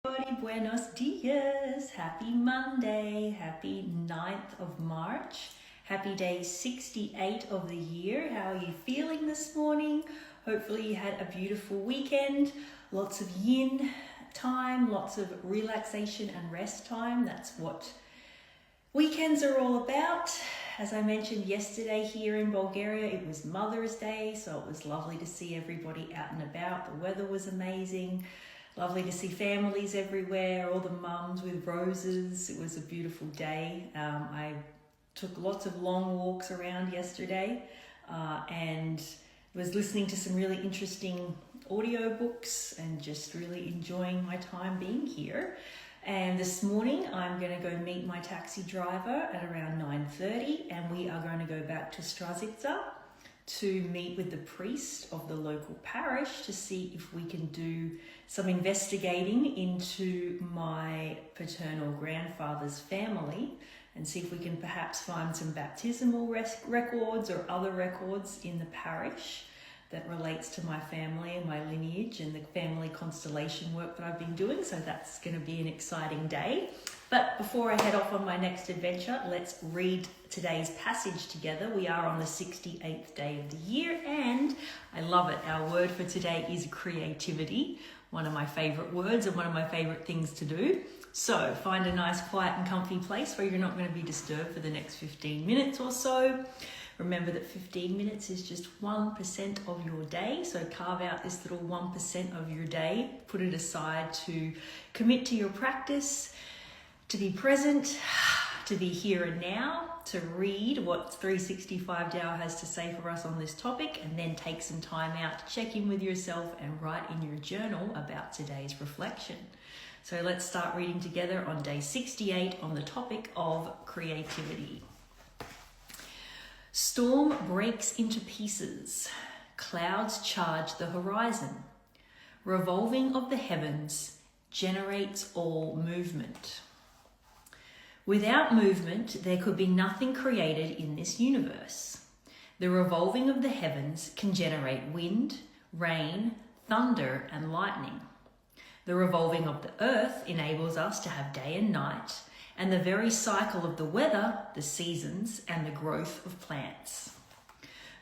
Everybody, buenos dias. Happy Monday. Happy 9th of March. Happy day 68 of the year. How are you feeling this morning? Hopefully you had a beautiful weekend. Lots of yin time, lots of relaxation and rest time. That's what weekends are all about. As I mentioned yesterday here in Bulgaria, it was Mother's Day, so it was lovely to see everybody out and about. The weather was amazing. Lovely to see families everywhere, all the mums with roses. It was a beautiful day. I took lots of long walks around yesterday and was listening to some really interesting audiobooks and just really enjoying my time being here. And this morning I'm going to go meet my taxi driver at around 9:30, and we are going to go back to Strazica to meet with the priest of the local parish to see if we can do some investigating into my paternal grandfather's family and see if we can perhaps find some baptismal records or other records in the parish that relates to my family and my lineage and the family constellation work that I've been doing. So that's going to be an exciting day. But before I head off on my next adventure, let's read today's passage together. We are on the 68th day of the year, and I love it. Our word for today is creativity, one of my favorite words and one of my favorite things to do. So find a nice, quiet and comfy place where you're not going to be disturbed for the next 15 minutes or so. Remember that 15 minutes is just 1% of your day. So carve out this little 1% of your day, put it aside to commit to your practice, to be present, to be here and now, to read what 365 Tao has to say for us on this topic, and then take some time out to check in with yourself and write in your journal about today's reflection. So let's start reading together on day 68 on the topic of creativity. Storm breaks into pieces. Clouds charge the horizon. Revolving of the heavens generates all movement. Without movement, there could be nothing created in this universe. The revolving of the heavens can generate wind, rain, thunder, and lightning. The revolving of the earth enables us to have day and night, and the very cycle of the weather, the seasons, and the growth of plants.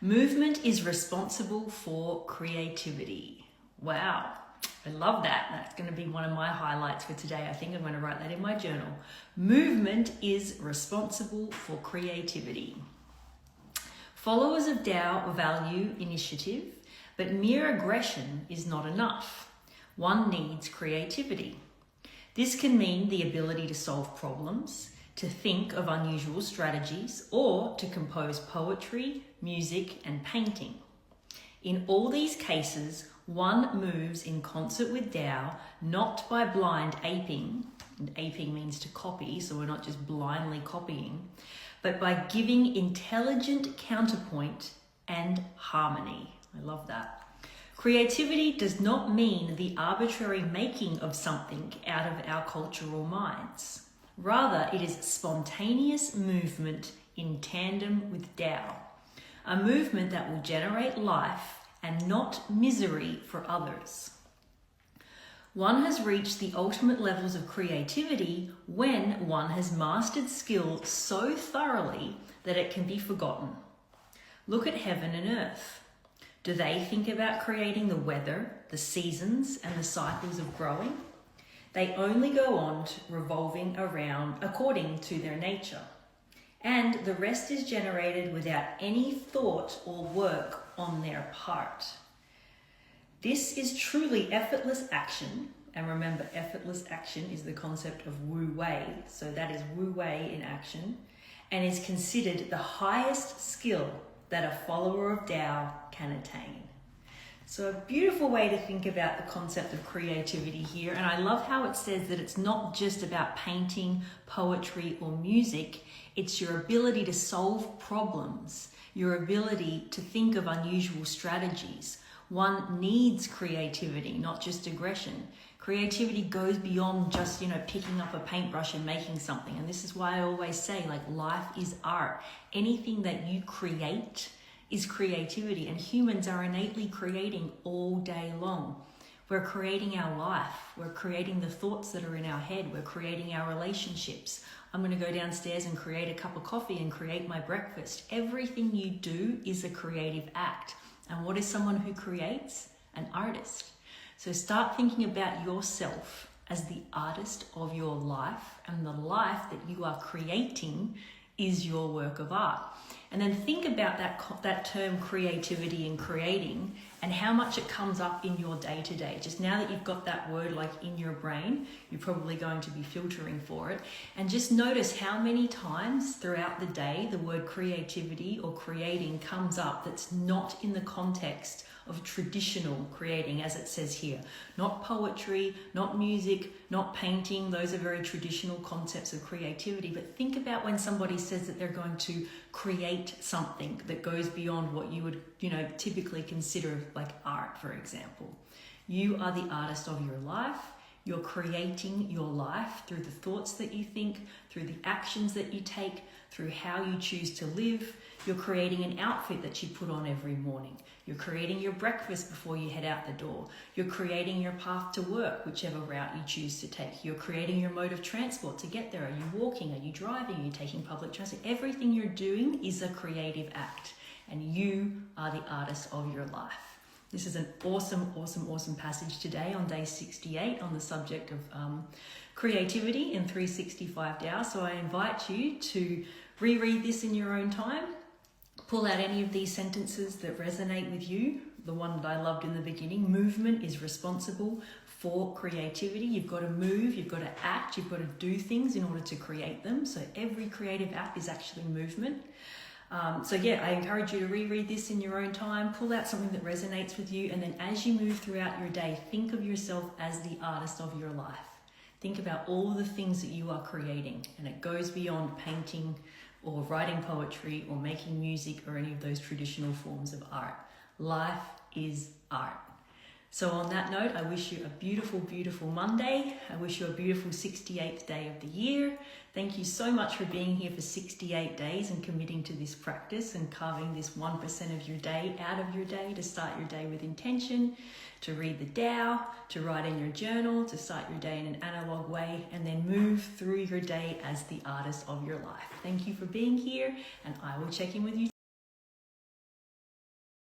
Movement is responsible for creativity. Wow, I love that. That's going to be one of my highlights for today. I think I'm going to write that in my journal. Movement is responsible for creativity. Followers of Tao value initiative, but mere aggression is not enough. One needs creativity. This can mean the ability to solve problems, to think of unusual strategies, or to compose poetry, music, and painting. In all these cases, one moves in concert with Tao, not by blind aping, and aping means to copy, so we're not just blindly copying, but by giving intelligent counterpoint and harmony. I love that. Creativity does not mean the arbitrary making of something out of our cultural minds. Rather, it is spontaneous movement in tandem with Tao, a movement that will generate life and not misery for others. One has reached the ultimate levels of creativity when one has mastered skill so thoroughly that it can be forgotten. Look at heaven and earth. Do they think about creating the weather, the seasons, and the cycles of growing? They only go on revolving around according to their nature. And the rest is generated without any thought or work on their part. This is truly effortless action. And remember, effortless action is the concept of Wu Wei. So that is Wu Wei in action, and is considered the highest skill that a follower of Tao can attain. So a beautiful way to think about the concept of creativity here. And I love how it says that it's not just about painting, poetry, or music. It's your ability to solve problems, your ability to think of unusual strategies. One needs creativity, not just aggression. Creativity goes beyond just, picking up a paintbrush and making something. And this is why I always say, life is art. Anything that you create is creativity, and humans are innately creating all day long. We're creating our life. We're creating the thoughts that are in our head. We're creating our relationships. I'm going to go downstairs and create a cup of coffee and create my breakfast. Everything you do is a creative act. And what is someone who creates? An artist. So start thinking about yourself as the artist of your life, and the life that you are creating is your work of art. And then think about that term creativity and creating, and how much it comes up in your day-to-day. Just now that you've got that word like in your brain, you're probably going to be filtering for it. And just notice how many times throughout the day the word creativity or creating comes up that's not in the context of traditional creating, as it says here. Not poetry, not music, not painting. Those are very traditional concepts of creativity. But think about when somebody says that they're going to create something that goes beyond what you would, typically consider like art, for example. You are the artist of your life. You're creating your life through the thoughts that you think, through the actions that you take, through how you choose to live. You're creating an outfit that you put on every morning. You're creating your breakfast before you head out the door. You're creating your path to work, whichever route you choose to take. You're creating your mode of transport to get there. Are you walking? Are you driving? Are you taking public transport? Everything you're doing is a creative act, and you are the artist of your life. This is an awesome, awesome, awesome passage today on day 68 on the subject of creativity in 365 days. So I invite you to reread this in your own time. Pull out any of these sentences that resonate with you. The one that I loved in the beginning, movement is responsible for creativity. You've got to move, you've got to act, you've got to do things in order to create them. So every creative act is actually movement. I encourage you to reread this in your own time, pull out something that resonates with you, and then as you move throughout your day, think of yourself as the artist of your life. Think about all the things that you are creating, and it goes beyond painting or writing poetry or making music or any of those traditional forms of art. Life is art. So on that note, I wish you a beautiful, beautiful Monday. I wish you a beautiful 68th day of the year. Thank you so much for being here for 68 days and committing to this practice and carving this 1% of your day out of your day to start your day with intention, to read the Tao, to write in your journal, to start your day in an analog way, and then move through your day as the artist of your life. Thank you for being here, and I will check in with you